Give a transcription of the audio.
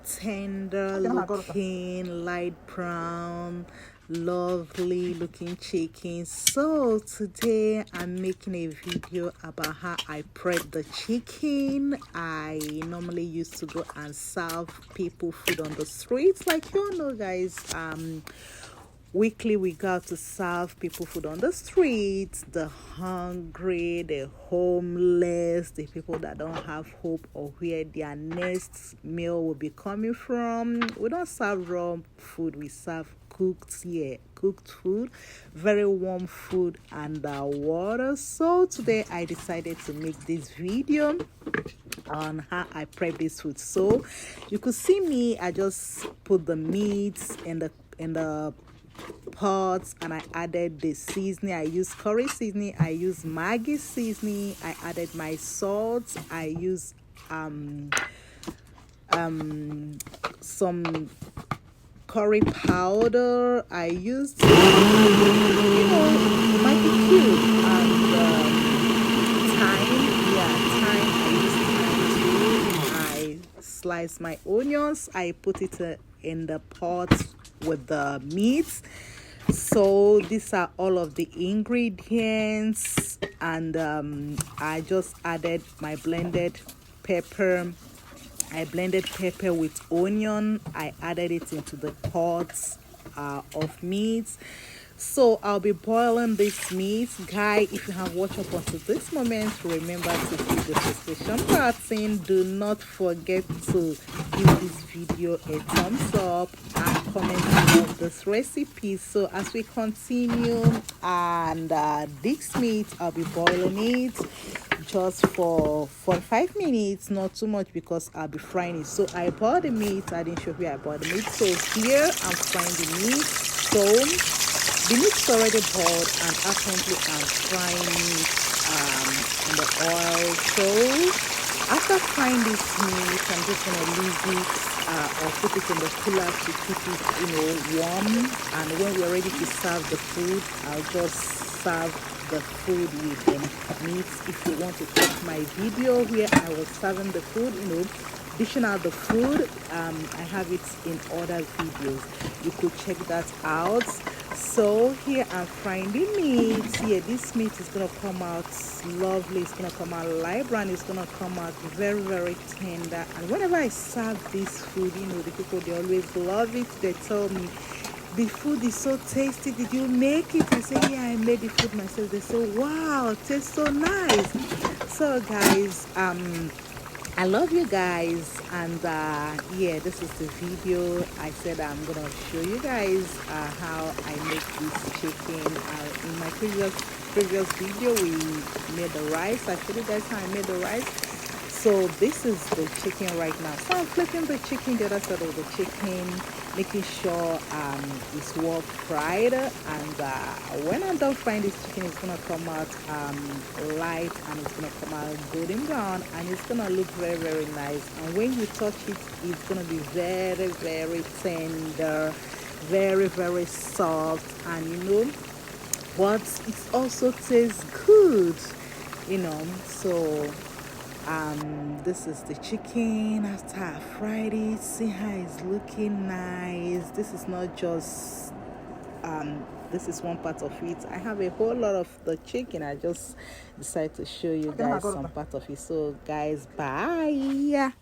tender looking, light brown, lovely looking chicken. So today I'm making a video about how I prep the chicken. I normally used to go and serve people food on the streets, like you know guys. Weekly we got to serve people food on the streets, the hungry, the homeless, the people that don't have hope or where their next meal will be coming from. We don't serve raw food, we serve cooked food, very warm food and water. So today I decided to make this video on how I prep this food. So you could see me, I just put the meats in the pots and I added the seasoning. I use curry seasoning, I use Maggi seasoning, I added my salt, I use some curry powder, I used Maggi cube and thyme. I use thyme too. I slice my onions, I put it in the pot with the meat. So these are all of the ingredients, and I just added my blended pepper. I blended pepper with onion. I added it into the pots of meat. So I'll be boiling this meat. Guy, if you have watched up until this moment, remember to hit the subscription button. Do not forget to give this video a thumbs up and comment on this recipe. So as we continue, and this meat, I'll be boiling it just for 45 minutes, not too much because I'll be frying it. So I boiled the meat. I didn't show you I boiled the meat. So here I'm frying the meat. So the meat's already boiled and apparently I'm frying it in the oil. So after frying this meat, I'm just gonna leave it or put it in the cooler to keep it, warm. And when we're ready to serve the food, I'll just serve the food with the meat. If you want to check my video where I was serving the food, dishing out the food, I have it in other videos. You could check that out. So here I'm frying the meat. Yeah, this meat is gonna come out lovely. It's gonna come out light brown. It's gonna come out very, very tender. And whenever I serve this food, the people, they always love it. They tell me the food is so tasty. Did you make it? I say, yeah, I made the food myself. They say, wow, it tastes so nice. So guys, I love you guys, and yeah, this is the video. I said I'm gonna show you guys how I make this chicken. In my previous video, we made the rice. I showed you guys how I made the rice. So this is the chicken right now. So I'm flipping the chicken, the other side of the chicken, making sure it's well fried. And when I'm done frying this chicken, it's gonna come out light and it's gonna come out golden brown and it's gonna look very, very nice. And when you touch it, it's gonna be very, very tender, very, very soft, and but it also tastes good. So this is the chicken after I fried it. See how it's looking nice. This is not just this is one part of it. I have a whole lot of the chicken. I just decided to show you guys some part of it. So guys, bye.